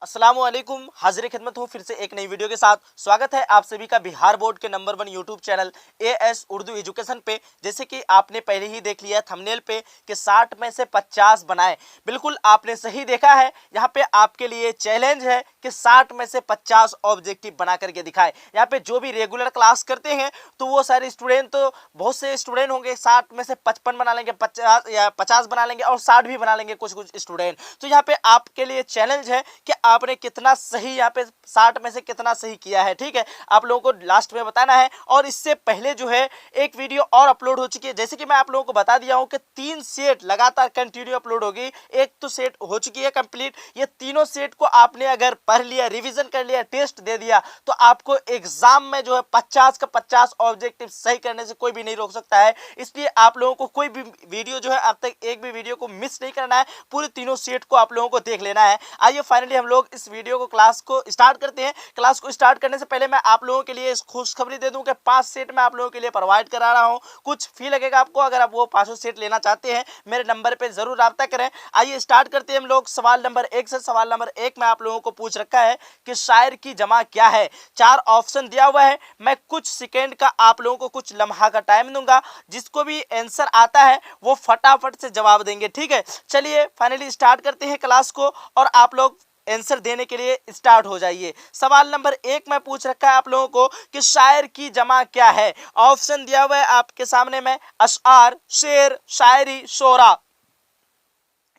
अस्सलाम वालेकुम, हाजिर खिदमत हूँ फिर से एक नई वीडियो के साथ। स्वागत है आप सभी का बिहार बोर्ड के number 1 YouTube channel as Urdu education पे। जैसे कि आपने पहले ही देख लिया थंबनेल पे कि 60 में से 50 बनाए। बिल्कुल आपने सही देखा है। यहाँ पे आपके लिए चैलेंज है कि 60 में से 50 ऑब्जेक्टिव बना करके दिखाए। यहाँ पे जो भी रेगुलर क्लास करते हैं तो वो सारे स्टूडेंट, तो बहुत से स्टूडेंट होंगे 60 में से 55 बना लेंगे, 50 या 50 बना लेंगे और 60 भी बना लेंगे कुछ कुछ स्टूडेंट। तो यहाँ पे आपके लिए चैलेंज है कि आपने कितना सही यहाँ पे 60 में से कितना सही किया है। ठीक है, आप लोगों को लास्ट में बताना है। और इससे पहले जो है एक वीडियो और अपलोड हो चुकी है। जैसे कि मैं आप लोगों को बता दिया हूं कि 3 सेट लगातार कंटिन्यू अपलोड होगी। एक तो सेट हो चुकी है कंप्लीट। ये तीनों सेट को आपने अगर पढ़ लिया, रिवीजन कर लिया, टेस्ट दे दिया तो आपको एग्जाम में जो है 50 का 50 ऑब्जेक्टिव सही करने से कोई भी नहीं रोक सकता है। इसलिए आप लोगों को कोई भी वीडियो जो है अब तक एक भी वीडियो को मिस नहीं करना है। पूरे तीनों सेट को आप लोगों को देख लेना है। आइए फाइनली हम लोग इस वीडियो को क्लास को स्टार्ट करते हैं। क्लास को स्टार्ट करने से पहले मैं आप लोगों के लिए खुशखबरी दे दूं कि 5 सेट मैं आप लोगों के लिए प्रोवाइड करा रहा हूं। कुछ फी लगेगा आपको। अगर आप वो 5 सेट लेना चाहते हैं मेरे नंबर पे जरूर राब्ता करें। आइए स्टार्ट करते हैं हम लोग सवाल नंबर 1 से। सवाल नंबर 1 में आप लोगों को पूछ रखा है कि शायर की जमा क्या है। 4 ऑप्शन दिया हुआ है। मैं कुछ सेकेंड का आप लोगों को कुछ लम्हा का टाइम दूंगा। जिसको भी आंसर आता है वो फटाफट से जवाब देंगे। ठीक है, चलिए फाइनली स्टार्ट करते हैं क्लास को और आप लोग आंसर देने के लिए स्टार्ट हो जाइए। सवाल नंबर 1 में पूछ रखा है आप लोगों को कि शायर की जमा क्या है। ऑप्शन दिया हुआ है आपके सामने में, अशआर, शेर, शायरी, शोरा।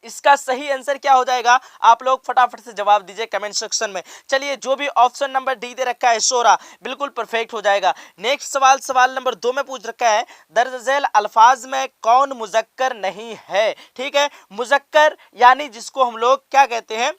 इसका सही आंसर क्या हो जाएगा आप लोग फटाफट से जवाब दीजिए कमेंट सेक्शन में। चलिए, जो भी ऑप्शन नंबर डी दे रखा है शोरा, बिल्कुल परफेक्ट हो जाएगा। नेक्स्ट सवाल, सवाल नंबर 2 में पूछ रखा है दर्ज झेल अल्फाज में कौन मुजक्कर नहीं है। ठीक है, मुजक्कर यानी जिसको हम लोग क्या कहते हैं,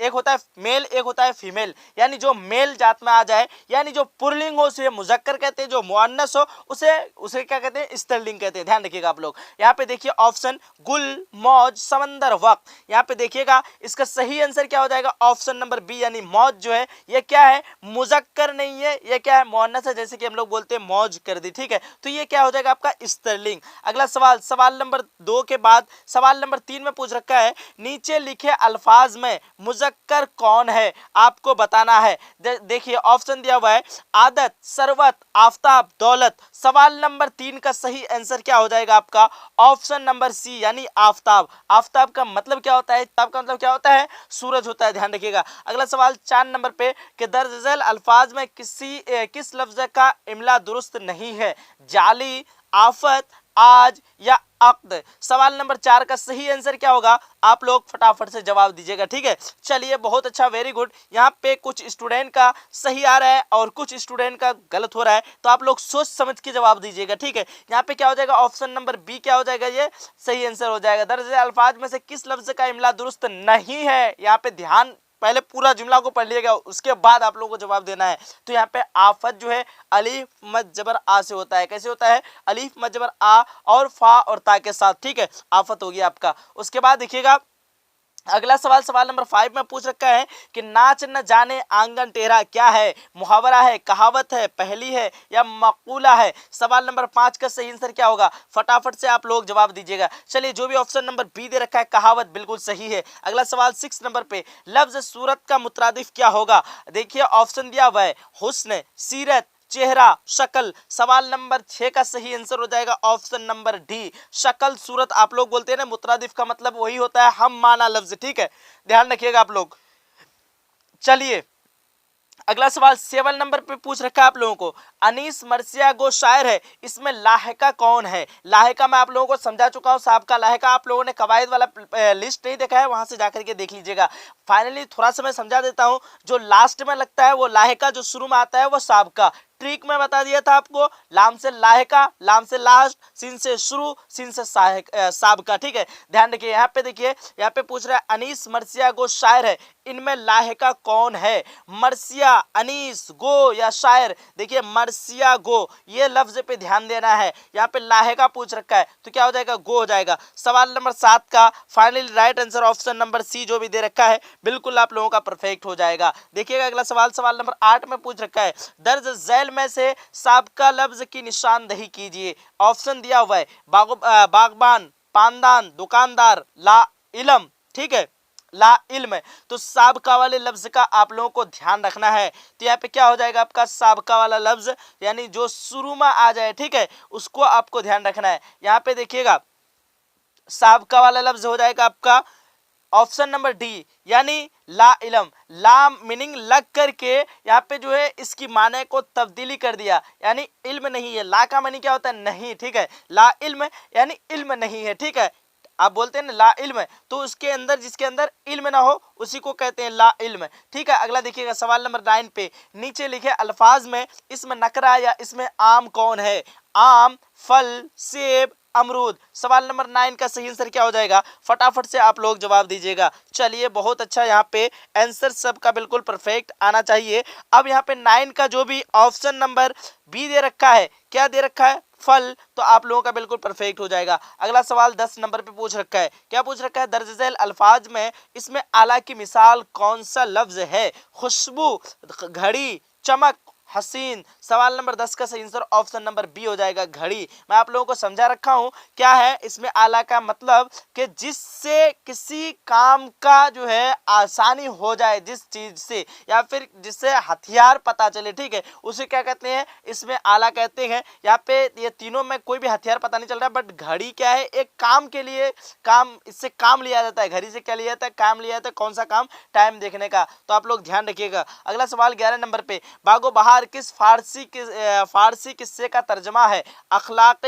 एक होता है मेल, एक होता है फीमेल। यानी जो मेल जात में आ जाए, यानी जो पुल्लिंग हो उसे मुजक्कर कहते हैं, जो मुअन्नस हो उसे उसे क्या कहते हैं, स्त्रीलिंग कहते हैं। ध्यान रखिएगा आप लोग। यहाँ पे देखिए ऑप्शन गुल, मौज, समंदर, वक्त। यहाँ पे देखिएगा इसका सही आंसर क्या हो जाएगा, ऑप्शन नंबर बी यानी मौज जो है ये क्या है, मुजक्कर नहीं है, ये क्या है, मुअन्नस है। जैसे कि हम लोग बोलते हैं मौज कर दी। ठीक है, तो ये क्या हो जाएगा आपका स्त्रीलिंग। अगला सवाल, सवाल नंबर 2 के बाद सवाल नंबर 3 में पूछ रखा है नीचे लिखे अल्फाज में मुजक्कर कौन है, आपको बताना है। देखिए ऑप्शन दिया हुआ है आदत, सरवत, आफताब, दौलत। सवाल नंबर 3 का सही आंसर क्या हो जाएगा आपका, ऑप्शन नंबर सी यानी आफताब। आफताब का मतलब क्या होता है, आफताब का मतलब क्या होता है, सूरज होता है। ध्यान रखिएगा। अगला सवाल 4 नंबर पे कि दर्ज झेल अल्फाज में किस लफ्ज का इमला दुरुस्त नहीं है, जाली, आफत, आज या अक्द। सवाल नंबर 4 का सही आंसर क्या होगा, आप लोग फटाफट से जवाब दीजिएगा। ठीक है, चलिए बहुत अच्छा, वेरी गुड। यहाँ पे कुछ स्टूडेंट का सही आ रहा है और कुछ स्टूडेंट का गलत हो रहा है, तो आप लोग सोच समझ के जवाब दीजिएगा। ठीक है, यहाँ पे क्या हो जाएगा, ऑप्शन नंबर बी क्या हो जाएगा, ये सही आंसर हो जाएगा। दर्ज अल्फाज में से किस लफ्ज का इमला दुरुस्त नहीं है। यहाँ पे ध्यान, पहले पूरा जुमला को पढ़ लिएगा उसके बाद आप लोगों को जवाब देना है। तो यहाँ पे आफत जो है अलीफ मद जबर आ से होता है। कैसे होता है, अलीफ मद जबर आ और फा और ता के साथ। ठीक है, आफत होगी आपका। उसके बाद देखिएगा अगला सवाल, सवाल नंबर 5 में पूछ रखा है कि नाच न जाने आंगन टेढ़ा क्या है, मुहावरा है, कहावत है, पहली है या मकूला है। सवाल नंबर 5 का सही आंसर क्या होगा, फटाफट से आप लोग जवाब दीजिएगा। चलिए, जो भी ऑप्शन नंबर बी दे रखा है कहावत, बिल्कुल सही है। अगला सवाल 6 नंबर पे लफ्ज सूरत का मुतरादिफ क्या होगा। देखिए ऑप्शन दिया हुआ है हुस्न, सीरत, चेहरा, शक्ल। सवाल नंबर 6 का सही आंसर हो जाएगा ऑप्शन नंबर डी, शक्ल, सूरत। आप लोग बोलते हैं ना मुतरादिफ का मतलब वही होता है हम माना लफ्ज। ठीक है, ध्यान रखिएगा आप लोग। चलिए अगला सवाल 7 नंबर पे पूछ रखा है आप लोगों को अनीस मर्सिया गो शायर है, इसमें लाहिका कौन है। लाहिका मैं आप लोगों को समझा चुका हूं साहब का लाहिका। आप लोगों ने कवायद वाला लिस्ट नहीं देखा है, वहां से जाकर के देख लीजिएगा। फाइनली थोड़ा सा मैं समझा देता हूं, जो लास्ट में लगता है वो लाहिका, जो शुरू में आता है वो साहब का। ट्रिक में बता दिया था आपको, लाम से लाहिका, लाम से लास्ट, सीन से शुरू, सीन से साहब का। ठीक है, ध्यान रखिए। यहाँ पे देखिए, यहाँ पे पूछ रहा है अनीस मर्सिया गो शायर है, इनमें लाहिका कौन है। मर्सिया, अनीस, गो या शायर। देखिए मर्सिया, गो, ये लफ्ज पे ध्यान देना है। यहाँ पे लाहिका पूछ रखा है तो क्या हो जाएगा, गो हो जाएगा। सवाल नंबर 7 का finally right answer option number c जो भी दे रखा है बिल्कुल आप लोगों का परफेक्ट हो जाएगा। देखिएगा अगला सवाल, सवाल नंबर 8 में पूछ रखा है दर्ज झेल में से साबका लफ्ज की निशानदही कीजिए। ऑप्शन दिया हुआ है बागबान, पानदान, दुकानदार, ला इलम। ठीक है, ला इल्म। तो साबका वाले लफ्ज का आप लोगों को ध्यान रखना है। तो यहाँ पे क्या हो जाएगा आपका साबका वाला लफ्ज, यानी जो शुरू में आ जाए, ठीक है, उसको आपको ध्यान रखना है। यहाँ पे देखिएगा साबका वाला लफ्ज हो जाएगा आपका ऑप्शन नंबर डी, यानी ला इलम। ला मीनिंग लग करके यहाँ पे जो है इसकी माने को तब्दीली कर दिया, यानी इल्म नहीं है। ला का मानी क्या होता है? नहीं, ठीक है। ला इल्म यानी इल्म नहीं है, ठीक है। आप बोलते हैं ना ला इल्म, तो उसके अंदर जिसके अंदर इल्म ना हो उसी को कहते हैं ला इल्म, ठीक है। अगला देखिएगा सवाल नंबर 9 पे नीचे लिखे अल्फाज में इसमें नकरा या इसमें आम कौन है? आम, फल, सेब, अमरूद। सवाल नंबर 9 का सही आंसर क्या हो जाएगा? फटाफट से आप लोग जवाब दीजिएगा। चलिए बहुत अच्छा, यहाँ पे आंसर सबका बिल्कुल परफेक्ट आना चाहिए। अब यहाँ पे 9 का जो भी ऑप्शन नंबर बी दे रखा है, क्या दे रखा है? फल, तो आप लोगों का बिल्कुल परफेक्ट हो जाएगा। अगला सवाल 10 नंबर पे पूछ रखा है, क्या पूछ रखा है? दर्ज झैल अल्फाज में इसमें आला की मिसाल कौन सा लफ्ज है? खुशबू, घड़ी, चमक, हसीन। सवाल नंबर 10 का सही आंसर ऑप्शन नंबर बी हो जाएगा, घड़ी। मैं आप लोगों को समझा रखा हूं क्या है इसमें आला का मतलब, कि जिससे किसी काम का जो है आसानी हो जाए, जिस चीज से, या फिर जिससे हथियार पता चले, ठीक है, उसे क्या कहते हैं? इसमें आला कहते हैं। यहाँ पे ये तीनों में कोई भी हथियार पता नहीं चल रहा, बट घड़ी क्या है? एक काम के लिए, काम, इससे काम लिया जाता है। घड़ी से क्या लिया जाता है? काम लिया जाता है। कौन सा काम? टाइम देखने का। तो आप लोग ध्यान रखिएगा। अगला सवाल 11 नंबर पे, बागो बहार किस फारसी किस्से का तर्जमा है? अखलाक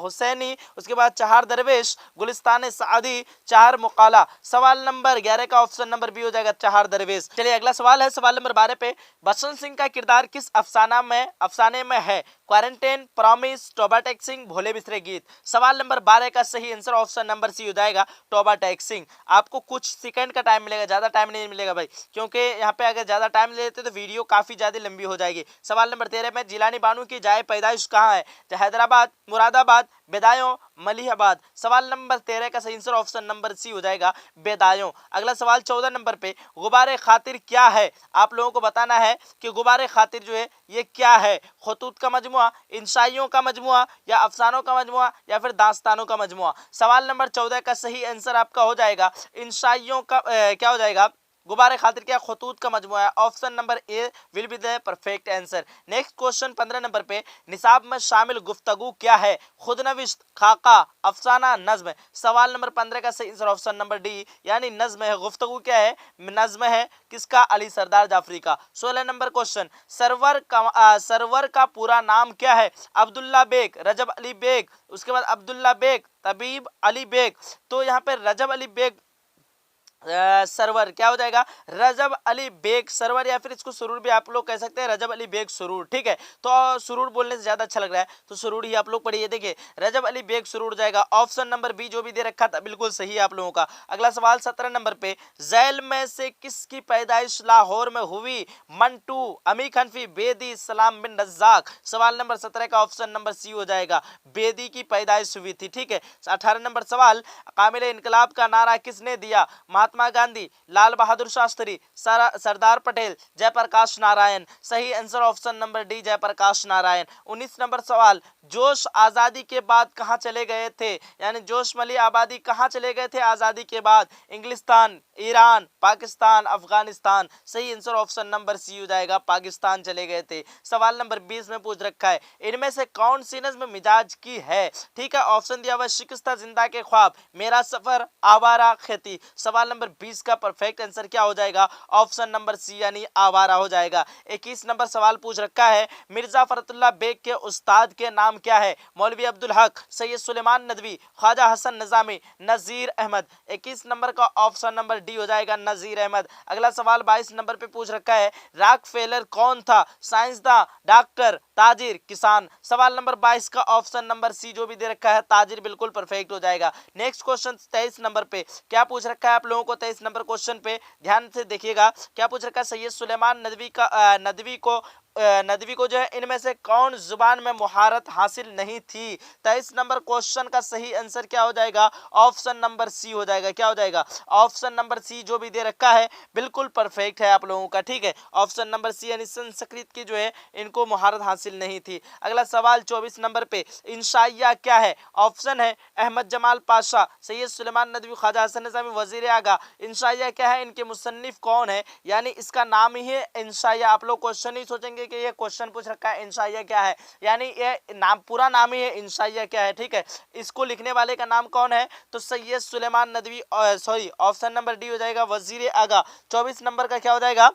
हुसैनी, उसके बाद चहार दरवेश, गुलिस्तान सादी, चहार मुकाला। सवाल नंबर 11 का ऑप्शन नंबर बी हो जाएगा, चहार दरवेश। चलिए अगला सवाल है सवाल नंबर 12 पे, बसंत सिंह का किरदार किस अफसाने में है? क्वारंटाइन, प्रॉमिस, टोबा टेक सिंह, भोले बिसरे गीत। सवाल नंबर 12 का सही आंसर ऑप्शन नंबर सी हो जाएगा, टोबा टेक सिंह। आपको कुछ सेकंड का टाइम मिलेगा, ज्यादा टाइम नहीं मिलेगा भाई, क्योंकि यहाँ पे अगर ज्यादा टाइम ले लेते तो वीडियो काफी ज्यादा लंबी हो जाएगी। सवाल नंबर 13 में जिलानी बानो की जाए पैदाइश कहाँ है? हैदराबाद, मुरादाबाद, बेदायूं, मलिहाबाद। सवाल नंबर 13 का सही आंसर ऑप्शन नंबर सी हो जाएगा, बेदायूं। अगला सवाल 14 नंबर पे, गुबारे खातिर क्या है? आप लोगों को बताना है कि गुबारे खातिर जो है ये क्या है? खतूत का मजमुआ, इंशाइयों का मजमुआ, या अफसानों का मजमुआ, या फिर दास्तानों का मजमुआ। सवाल नंबर 14 का सही आंसर आपका हो जाएगा इंशाइयों का क्या हो जाएगा? गुबारे खातिर क्या? खतूत का मजमुआ है। Option number A will be the perfect answer. Next question 15 number पे, निसाब में शामिल गुफ्तगू क्या है? खुदनविश्त, खाका, अफसाना, नज्म। सवाल नंबर 15 का सही आंसर ऑप्शन नंबर डी, यानी नज्म है। गुफ्तगू क्या है? नज्म है। किसका? अली सरदार जाफरी का। 16 नंबर क्वेश्चन, सरवर का पूरा नाम क्या है? अब्दुल्ला बेग, रजब अली बेग, उसके बाद अब्दुल्ला बेग, तबीब अली बेग। तो यहाँ पे रजब अली बेग सरवर क्या हो जाएगा? रजब अली बेग सरवर, या फिर इसको सुरूर भी आप लोग कह सकते हैं, रजब अली बेग सुरूर, ठीक है। तो सुरूर बोलने से ज्यादा अच्छा लग रहा है तो सुरूर ही आप लोग पढ़िए। देखिए रजब अली बेग सुरूर जाएगा। ऑप्शन नंबर बी जो भी दे रखा था बिल्कुल सही है आप लोगों का। अगला सवाल 17 नंबर पे, जैल में से किसकी पैदाइश लाहौर में हुई? मंटू, अमीर हनफी, बेदी, सलाम बिन रज्जाक। सवाल नंबर 17 का ऑप्शन नंबर सी हो जाएगा, बेदी की पैदाइश हुई थी, ठीक है। 18 नंबर सवाल, कामिल इनकलाब का नारा किसने दिया? महात्मा गांधी, लाल बहादुर शास्त्री, सरदार पटेल, जयप्रकाश नारायण। सही answer option number d, Jayaprakash Narayan. 19 number सवाल, जोश आजादी के बाद कहां चले गए थे? यानी जोश मली आबादी कहां चले गए थे आजादी के बाद? इंग्लिस्तान, ईरान, पाकिस्तान, अफगानिस्तान। सही आंसर ऑप्शन नंबर सी हो जाएगा, पाकिस्तान चले गए थे। सवाल नंबर 20 में पूछ रखा है, इनमें से कौन सी नज्म मिजाज की है? ठीक है, ऑप्शन दिया हुआ, शिकस्ता जिंदा के ख्वाब, मेरा सफर, आवारा, खेती। सवाल नंबर 20 का परफेक्ट आंसर क्या हो जाएगा? ऑप्शन नंबर सी यानी आवारा हो जाएगा। 21 नंबर सवाल पूछ रखा है, मिर्जा फरतुल्लाह बेग के उस्ताद के नाम क्या है? मौलवी अब्दुल हक, सैयद सुलेमान नदवी, ख्वाजा हसन निजामी, नजीर अहमद। 21 नंबर का ऑप्शन नंबर डी हो जाएगा, नजीर अहमद। अगला सवाल 22 नंबर पे पूछ रखा है, रॉकफेलर कौन था? साइंसदान, डॉक्टर, ताजिर, किसान। सवाल नंबर 22 का ऑप्शन नंबर सी जो भी दे रखा है, ताजिर, बिल्कुल परफेक्ट हो जाएगा। नेक्स्ट क्वेश्चन 23 नंबर पे क्या पूछ रखा है आप लोगों को? 23 नंबर क्वेश्चन पे ध्यान से देखिएगा, क्या पूछ रखा है? सैयद सुलेमान नदवी को नदवी को जो है इनमें से कौन जुबान में मुहारत हासिल नहीं थी? 23 नंबर क्वेश्चन का सही आंसर क्या हो जाएगा? ऑप्शन नंबर सी हो जाएगा। क्या हो जाएगा? ऑप्शन नंबर सी जो भी दे रखा है बिल्कुल परफेक्ट है आप लोगों का, ठीक है। ऑप्शन नंबर सी यानी संस्कृत की जो है इनको मुहारत हासिल नहीं थी। अगला सवाल 24 नंबर पे, इंशाइया क्या है? ऑप्शन है अहमद जमाल पाशा, सैयद सुलेमान नदवी, ख्वाजा हसन निज़ामी, वजीर आगा। इंशाइया क्या है? इनके मुसन्निफ कौन है? यानी इसका नाम ही है इंशाइया। आप लोग क्वेश्चन ही सोचेंगे कि ये क्वेश्चन पूछ रखा है इंशाइया क्या है, यानी ये नाम, पूरा नाम ही है इंशाइया क्या है, ठीक है। इसको लिखने वाले का नाम कौन है? तो Syed Sulaiman Nadvi, sorry option number d हो जाएगा, वजीर आगा। 24 नंबर का क्या हो जाएगा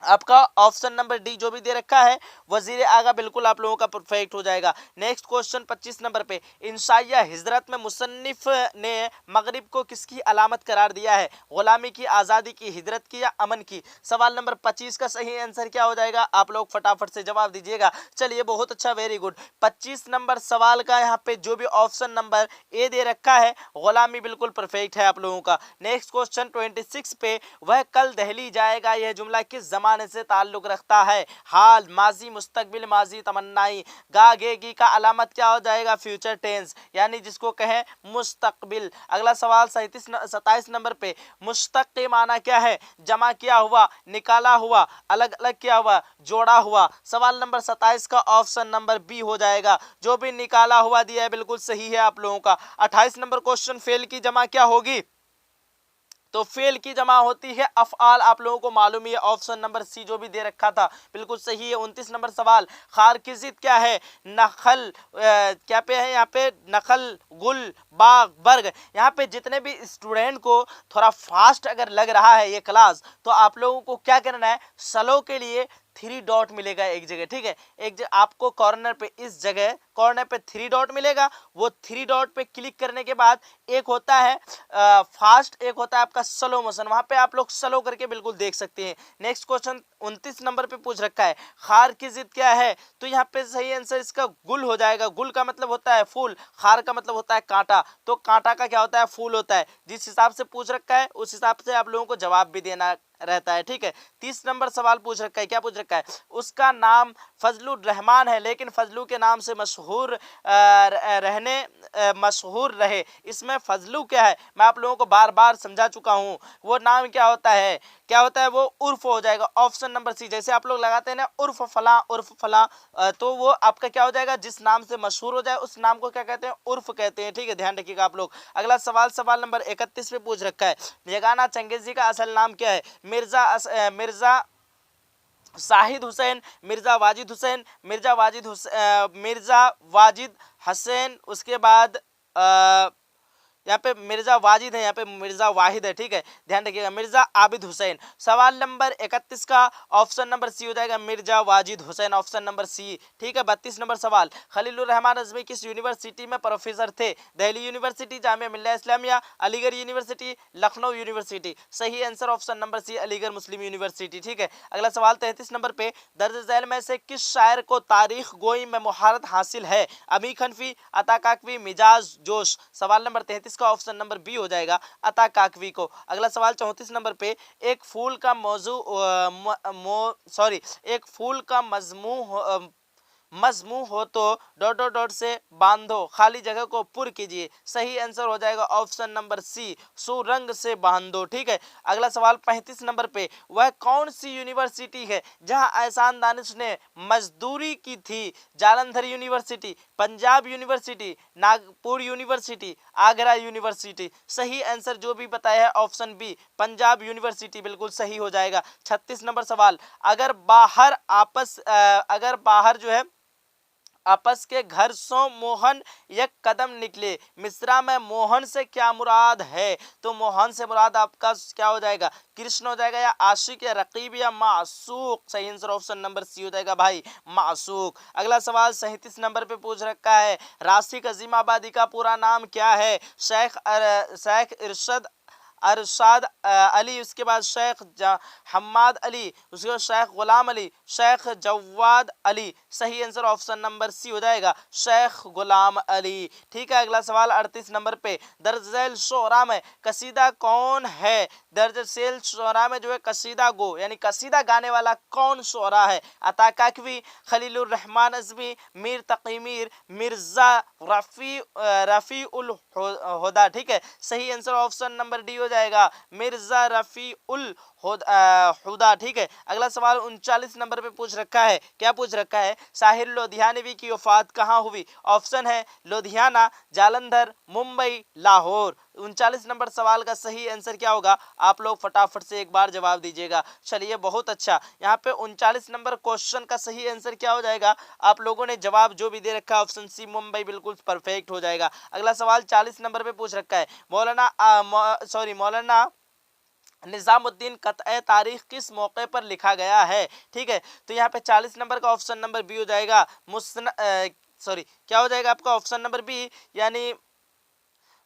आपका? ऑप्शन नंबर डी जो भी दे रखा है वजीर आगा, बिल्कुल आप लोगों का परफेक्ट हो जाएगा। नेक्स्ट क्वेश्चन 25 नंबर पे, इंशाइया हिजरत में मुसन्निफ ने मगरिब को किसकी अलामत करार दिया है? गुलामी की, आज़ादी की, हिजरत की या अमन की? सवाल नंबर 25 का सही आंसर क्या हो जाएगा? आप लोग फटाफट से जवाब दीजिएगा। चलिए बहुत अच्छा, वेरी गुड। 25 नंबर सवाल का यहाँ पे जो भी ऑप्शन नंबर ए दे रखा है गुलामी, बिल्कुल परफेक्ट है आप लोगों का। नेक्स्ट क्वेश्चन 26 पे, वह कल दहली जाएगा, यह जुमला किस जमाने से ताल्लुक रखता है? हाल, माजी, मुस्तकबिल, माजी, तमन्नाई। गा गे गी का अलामत क्या हो जाएगा? फ्यूचर टेंस, यानी जिसको कहें मुस्तकबिल। अगला सवाल 27 नंबर पे, मुश्तक के माना क्या है? जमा किया हुआ, निकाला हुआ, अलग अलग किया हुआ, जोड़ा हुआ। सवाल नंबर 27 का ऑप्शन नंबर बी हो जाएगा, जो भी निकाला हुआ दिया है बिल्कुल सही है आप लोगों का। 28 नंबर क्वेश्चन, फेल की जमा क्या होगी? तो फेल की जमा होती है अफआल, आप लोगों को मालूम ही है। ऑप्शन नंबर सी जो भी दे रखा था बिल्कुल सही है। 29 नंबर सवाल, खार की जिद क्या है? नखल, क्या पे है यहाँ पे? नखल, गुल, बाग, बर्ग। यहाँ पे जितने भी स्टूडेंट को थोड़ा फास्ट अगर लग रहा है ये क्लास, तो आप लोगों को क्या करना है? स्लो के लिए 3 डॉट मिलेगा एक जगह, ठीक है। एक जगह आपको कॉर्नर पे, इस जगह कॉर्नर पे 3 डॉट मिलेगा। वो 3 डॉट पे क्लिक करने के बाद एक होता है फास्ट, एक होता है आपका स्लो मोशन, वहां पे आप लोग स्लो करके बिल्कुल देख सकते हैं। नेक्स्ट क्वेश्चन 29 नंबर पे पूछ रखा है, खार की जिद क्या है? तो यहाँ पे सही आंसर इसका गुल हो जाएगा। गुल का मतलब होता है फूल, खार का मतलब होता है कांटा, तो कांटा का क्या होता है? फूल होता है। जिस हिसाब से पूछ रखा है उस हिसाब से आप लोगों को जवाब भी देना रहता है, ठीक है। 30 नंबर सवाल पूछ रखा है, क्या पूछ रखा है? उसका नाम फजलुर रहमान है, लेकिन फजलू के नाम से मशहूर रहे, इसमें फजलू क्या है? मैं आप लोगों को बार बार समझा चुका हूं। वो नाम क्या होता है? क्या होता है? वो उर्फ हो जाएगा। ऑप्शन नंबर सी, जैसे आप लोग लगाते हैं ना उर्फ फला, उर्फ फला, तो वो आपका क्या हो जाएगा? जिस नाम से मशहूर हो जाए उस नाम को क्या कहते हैं? उर्फ कहते हैं, ठीक है, ध्यान रखिएगा आप लोग। अगला सवाल, सवाल नंबर 31 पे पूछ रखा है, यगाना चंगेजी का असल नाम क्या है? मिर्जा शाहिद हुसैन, मिर्जा वाजिद हुसैन, मिर्जा वाजिद हसैन, उसके बाद यहाँ पे मिर्जा वाजिद है, यहाँ पे मिर्जा वाहिद है, ठीक है, ध्यान रखिएगा। मिर्जा आबिद हुसैन। सवाल नंबर 31 का ऑप्शन नंबर सी हो जाएगा, Mirza Wajid Hussain, option number c, ठीक है। 32 नंबर सवाल, खलीलुर रहमान अज़मी किस यूनिवर्सिटी में प्रोफेसर थे? Delhi University, Jamia Millia Islamia, Aligarh University, Lucknow University. सही answer option number C, Aligarh Muslim University, ठीक है। अगला सवाल 33 नंबर पे, दर्ज झैल में से किस शायर को तारीख गोई में मुहारत हासिल है? अमी खनफी, अता काकवी, मिजाज जोश। सवाल नंबर 33 का ऑप्शन नंबर बी हो जाएगा, अता काकवी को। अगला सवाल 34 नंबर पे, एक फूल का एक फूल का मजमू हो तो डॉट डॉट डॉट से बांधो, खाली जगह को पुर कीजिए। सही आंसर हो जाएगा ऑप्शन नंबर सी, सुरंग से बांधो, ठीक है। अगला सवाल 35 नंबर पे, वह कौन सी यूनिवर्सिटी है जहां एहसान दानिश ने मजदूरी की थी? Jalandhar university, Punjab university, Nagpur university, Agra university. सही आंसर जो भी बताया है ऑप्शन बी, पंजाब यूनिवर्सिटी, बिल्कुल सही हो जाएगा। 36 नंबर सवाल, अगर बाहर जो है आपस के घर सो मोहन एक कदम निकले, मिश्रा में मोहन से क्या मुराद है? तो मोहन से मुराद आपका क्या हो जाएगा? कृष्ण हो जाएगा, या आशिक, या रकीब, या मासूक। सही आंसर ऑप्शन नंबर सी हो जाएगा भाई, मासूक। अगला सवाल 37 नंबर पे पूछ रखा है, राशिक अजीमाबादी का पूरा नाम क्या है? शेख इरशद अरशाद अली, उसके बाद शेख हम्माद अली, उसके बाद शेख गुलाम अली, शेख जवाद अली। सही आंसर ऑप्शन नंबर सी हो जाएगा, शेख गुलाम अली। ठीक है, अगला सवाल 38 नंबर पे, दर्ज झैल शुअरा में कसीदा कौन है? दर्ज झैल शुअरा में जो है कसीदा गो यानी कसीदा गाने वाला कौन शुअरा है? अता काकवी, खलीलुर रहमान अज़मी, मीर तकी मीर, मिर्जा रफी उल हुदा। ठीक है, सही आंसर ऑप्शन नंबर डी हो जाएगा, मिर्जा रफी उल हुदा। ठीक है, अगला सवाल 39 नंबर पे पूछ रखा है, क्या पूछ रखा है? साहिर लोधियानवी की वफात कहाँ हुई? ऑप्शन है लुधियाना, जालंधर, मुंबई, लाहौर। 39 नंबर सवाल का सही आंसर क्या होगा? आप लोग फटाफट से एक बार जवाब दीजिएगा। चलिए, बहुत अच्छा, यहाँ पे 39 नंबर क्वेश्चन का सही आंसर क्या हो जाएगा? आप लोगों ने जवाब जो भी दे रखा है ऑप्शन सी मुंबई बिल्कुल परफेक्ट हो जाएगा। अगला सवाल 40 नंबर पे पूछ रखा है, मौलाना निजामुद्दीन कत्ए तारीख किस मौके पर लिखा गया है? ठीक है, तो यहाँ पे 40 नंबर का ऑप्शन नंबर बी हो जाएगा, क्या हो जाएगा आपका ऑप्शन नंबर बी, यानी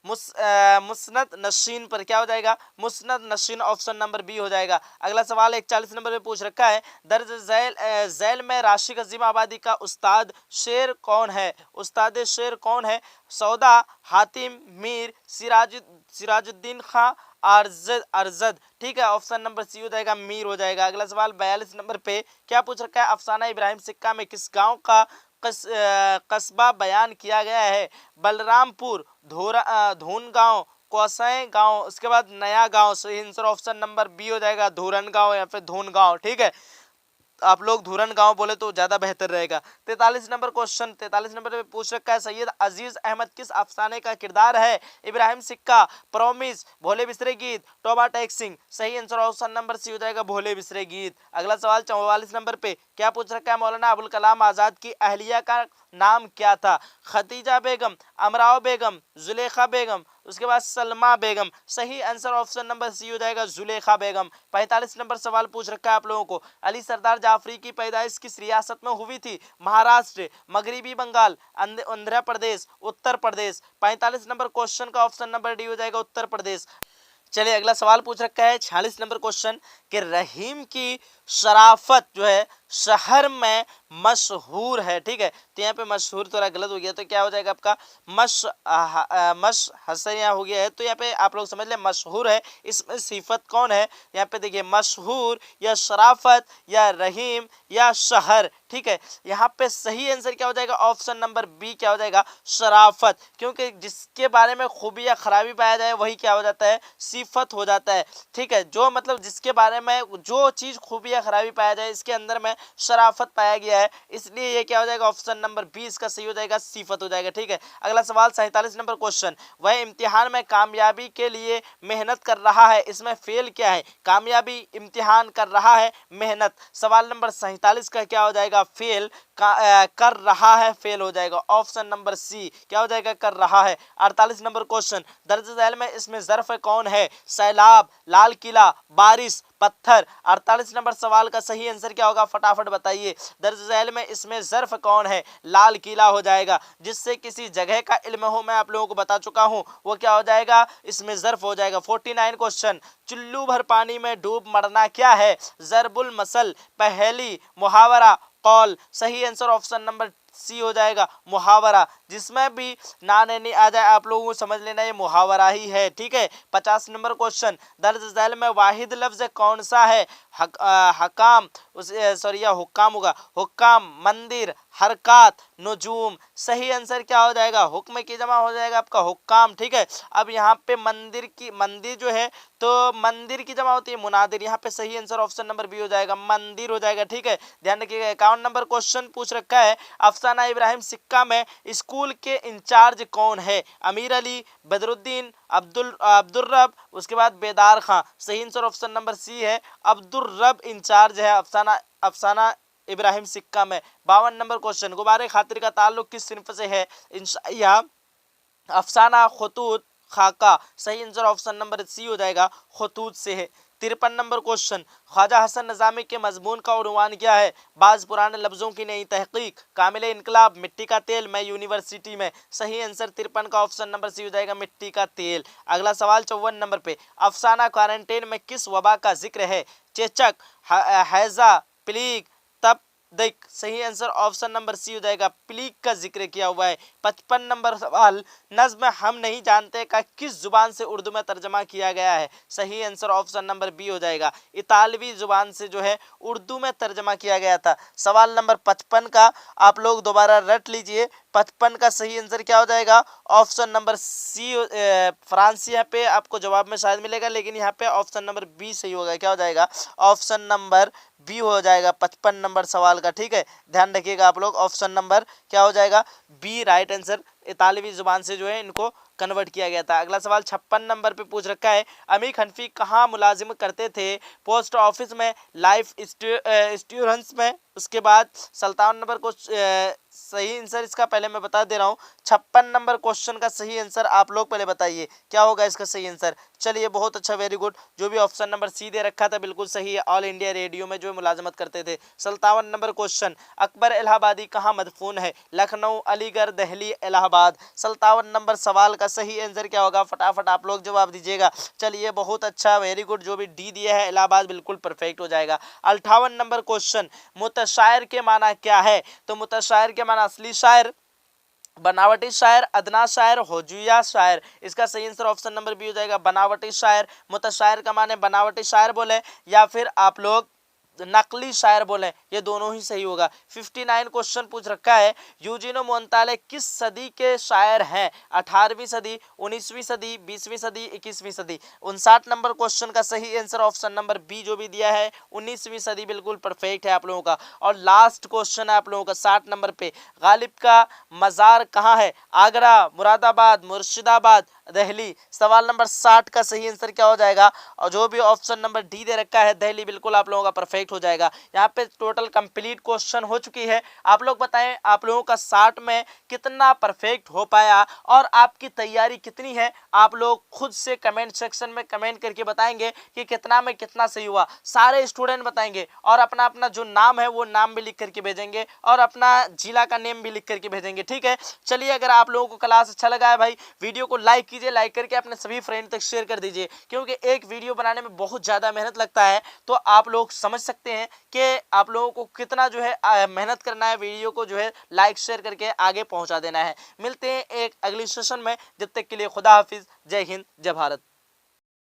मुस्नद नशीन पर। क्या हो जाएगा? मुस्नद नशीन, ऑप्शन नंबर बी हो जाएगा। अगला सवाल 41 नंबर पे पूछ रखा है, दर्ज झैल में राशिद अजीम आबादी का उस्ताद शेर कौन है? उस्ताद शेर कौन है? सौदा, हातिम, मीर, सिराजुद्दीन खां, अरजद। ठीक है, ऑप्शन नंबर सी हो जाएगा, मीर हो जाएगा। अगला सवाल 42 नंबर पे क्या पूछ रखा है, अफसाना इब्राहिम सिक्का में किस गांव का कस्बा बयान किया गया है? बलरामपुर, धून गांव, कोसैं गांव, उसके बाद नया गांव। सही आंसर ऑप्शन नंबर बी हो जाएगा, धूरन गांव या फिर धून गांव। ठीक है, आप लोग धूरन गांव बोले तो ज्यादा बेहतर रहेगा। 43 नंबर क्वेश्चन 43 नंबर पे पूछ रखा है, सैयद अजीज अहमद किस अफसाने का किरदार है? इब्राहिम सिक्का, प्रॉमिस, भोले बिसरे गीत, टोबा टेक सिंह। सही आंसर ऑप्शन नंबर सी हो जाएगा, भोले बिसरे गीत। अगला सवाल 44 नंबर पे क्या पूछ रखा है, मौलाना अबुल कलाम आजाद की अहलिया का नाम क्या था? खदीजा बेगम, अमराव बेगम, जुलेखा बेगम, उसके बाद सलमा बेगम। सही आंसर ऑप्शन नंबर सी हो जाएगा, जुलेखा बेगम। 45 नंबर सवाल पूछ रखा है आप लोगों को, अली सरदार जाफरी की पैदाइश किस रियासत में हुई थी? महाराष्ट्र, मगरिबी बंगाल, आंध्र प्रदेश, उत्तर प्रदेश। 45 नंबर क्वेश्चन का ऑप्शन नंबर डी हो जाएगा, उत्तर प्रदेश। चलिए, अगला सवाल पूछ रखा है 46 नंबर क्वेश्चन कि रहीम की शराफत जो है शहर में मशहूर है। ठीक है, तो यहाँ पे मशहूर थोड़ा गलत हो गया, तो क्या हो जाएगा आपका मश हसनिया हो गया है। तो यहाँ पे आप लोग समझ लें मशहूर है, इसमें सिफत कौन है? यहाँ पे देखिए, मशहूर या शराफत या रहीम या शहर। ठीक है, यहाँ पे सही आंसर क्या हो जाएगा? ऑप्शन नंबर बी क्या हो जाएगा? शराफत, क्योंकि जिसके बारे में खूबी या खराबी पाया जाए वही क्या हो जाता है? सिफत हो जाता है। ठीक है, जो मतलब जिसके बारे में जो चीज खूबी या खराबी पाया जाए इसके अंदर में शराफत पाया गया है, इसलिए ये क्या हो जाएगा? ऑप्शन नंबर बी इसका सही हो जाएगा, सिफत हो जाएगा। ठीक है, अगला सवाल 47 नंबर क्वेश्चन, वह इम्तिहान में कामयाबी के लिए मेहनत कर रहा है, इसमें फेल क्या है? कामयाबी, इम्तिहान, कर रहा है, मेहनत। सवाल नंबर 47 का क्या हो जाएगा? फेल, कर रहा है, फेल हो जाएगा। ऑप्शन नंबर सी क्या हो जाएगा? कर रहा है। 48 नंबर क्वेश्चन, दर्ज झैल में इसमें ज़र्फ कौन है? सैलाब, लाल किला, बारिश, पत्थर। 48 नंबर सवाल का सही आंसर क्या होगा? फटाफट बताइए। दर्ज झैल में इसमें ज़र्फ कौन है? लाल किला हो जाएगा। जिससे किसी जगह का इल्म हो, मैं आप लोगों को बता चुका हूं, वो क्या हो जाएगा? इसमें ज़र्फ हो जाएगा। 49 क्वेश्चन, चुल्लू भर पानी में डूब मरना क्या है? ज़रबुल मसल, पहेली, मुहावरा, कौल। सही आंसर ऑप्शन नंबर सी हो जाएगा, मुहावरा। जिसमें भी ना नहीं आ जाए आप लोगों को समझ लेना ये मुहावरा ही है। ठीक है, 50 नंबर क्वेश्चन, दर्ज झैल में वाहिद लफ्ज कौन सा है? हकाम, या हुक्काम होगा, हुक्काम, मंदिर, हरकात, नुजूम। सही आंसर क्या हो जाएगा? हुक्म की जमा हो जाएगा आपका हुक्काम। ठीक है, अब यहाँ पे मंदिर जो है तो मंदिर की जमा होती है मुनादिर, यहाँ पे सही आंसर ऑप्शन नंबर बी हो जाएगा, मंदिर हो जाएगा। ठीक है, ध्यान रखिएगा। 51 नंबर क्वेश्चन पूछ रखा है, अफसाना इब्राहिम सिक्का में स्कूल के इंचार्ज कौन है? अमीर अली, बदरुद्दीन, अब्दुल रब, उसके बाद बेदार खां। सही आंसर ऑप्शन नंबर सी है, अब्दुल रब इंचार्ज है अफसाना इब्राहिम सिक्का में। 52 नंबर क्वेश्चन, गुबारे खातिर का ताल्लुक किस सिन्फ से है? इंशाइया, अफसाना, खतूत, खाका। सही आंसर ऑप्शन नंबर सी हो जाएगा, खतूत से है। 53 नंबर क्वेश्चन, ख्वाजा हसन नज़ामी के मजमून का उन्वान क्या है? बाज पुराने लफ्जों की नई तहकीक, कामिल इनकलाब, मिट्टी का तेल, मैं यूनिवर्सिटी में। सही आंसर 53 का ऑप्शन नंबर सी हो जाएगा, मिट्टी का तेल। अगला सवाल 54 नंबर पे, अफसाना क्वारंटाइन में किस वबा का जिक्र है? चेचक, हैजा, प्लीग, तप दिक। सही आंसर ऑप्शन नंबर सी हो जाएगा, प्लीग का जिक्र किया हुआ है। 55 नंबर सवाल, नज्म हम नहीं जानते का किस जुबान से उर्दू में तर्जमा किया गया है? सही आंसर ऑप्शन नंबर बी हो जाएगा, इतालवी जुबान से जो है उर्दू में तर्जमा किया गया था। सवाल नंबर 55 का आप लोग दोबारा रट लीजिए, 55 का सही आंसर क्या हो जाएगा? ऑप्शन नंबर सी। फ्रांस यहाँ पे आपको जवाब में शायद मिलेगा, लेकिन यहाँ पे ऑप्शन नंबर बी सही होगा। क्या हो जाएगा? ऑप्शन नंबर बी हो जाएगा 55 नंबर सवाल का। ठीक है, ध्यान रखिएगा आप लोग, ऑप्शन नंबर क्या हो जाएगा? B right answer. इतालवी जुबान से जो है इनको कन्वर्ट किया गया था। अगला सवाल 56 नंबर पे पूछ रखा है, अमीर हनफी कहाँ मुलाजिम करते थे? पोस्ट ऑफिस में, लाइफ इंश्योरेंस में, उसके बाद 57 नंबर को सही आंसर इसका पहले मैं बता दे रहा हूँ। 56 नंबर क्वेश्चन का सही आंसर आप लोग पहले बताइए क्या होगा इसका सही आंसर। चलिए बहुत अच्छा, वेरी गुड। जो भी ऑप्शन नंबर सी दे रखा था बिल्कुल सही है, ऑल इंडिया रेडियो में जो मुलाजमत करते थे। 57 नंबर क्वेश्चन, अकबर इलाहाबादी कहाँ मदफून है? लखनऊ, अलीगढ़, दिल्ली, इलाहाबाद। 57 नंबर सवाल का सही आंसर क्या होगा? फटाफट आप लोग जवाब दीजिएगा। चलिए बहुत अच्छा, वेरी गुड। जो भी डी दिया है इलाहाबाद बिल्कुल परफेक्ट हो जाएगा। 58 नंबर क्वेश्चन, मुतशायर के माना क्या है? तो मुतशायर के माना असली शायर, बनावटी शायर, अदना शायर, हुजूया शायर। इसका सही आंसर ऑप्शन नंबर बी हो जाएगा, बनावटी शायर। मुतशायर का माने बनावटी शायर बोले या फिर आप लोग नकली शायर बोले, ये दोनों ही सही होगा। 59 क्वेश्चन पूछ रखा है, यूजीनो मोंताले किस सदी के शायर हैं? 18वीं सदी, 19वीं सदी, 20वीं सदी, 21वीं सदी। 59 नंबर क्वेश्चन का सही आंसर ऑप्शन नंबर बी जो भी दिया है 19वीं सदी बिल्कुल परफेक्ट है आप लोगों का। और लास्ट क्वेश्चन है आप लोगों का 60 नंबर पे, गालिब का मज़ार कहाँ है? आगरा, मुरादाबाद, मुर्शिदाबाद, दिल्ली। सवाल नंबर 60 का सही आंसर क्या हो जाएगा? और जो भी ऑप्शन नंबर डी दे रखा है दिल्ली, बिल्कुल आप लोगों का परफेक्ट हो जाएगा। यहाँ पे टोटल कंप्लीट क्वेश्चन हो चुकी है। आप लोग बताएं आप लोगों का 60 में कितना परफेक्ट हो पाया और आपकी तैयारी कितनी है? आप लोग खुद से कमेंट सेक्शन में कमेंट करके बताएंगे कि कितना में कितना सही हुआ। सारे स्टूडेंट बताएंगे और अपना अपना जो नाम है वो नाम भी लिख करके भेजेंगे और अपना जिला का नेम भी लिख करके भेजेंगे। ठीक है, चलिए अगर आप लोगों को क्लास अच्छा लगा है भाई, वीडियो को लाइक कीजिए, लाइक करके अपने सभी फ्रेंड तक शेयर कर दीजिए, क्योंकि एक वीडियो बनाने में बहुत ज़्यादा मेहनत लगता है। तो आप लोग समझ सकते हैं कि आप लोगों को कितना जो है मेहनत करना है, वीडियो को जो है लाइक शेयर करके आगे पहुंचा देना है। मिलते हैं एक अगली सेशन में, जब तक के लिए खुदा हाफिज, जय हिंद, जय भारत।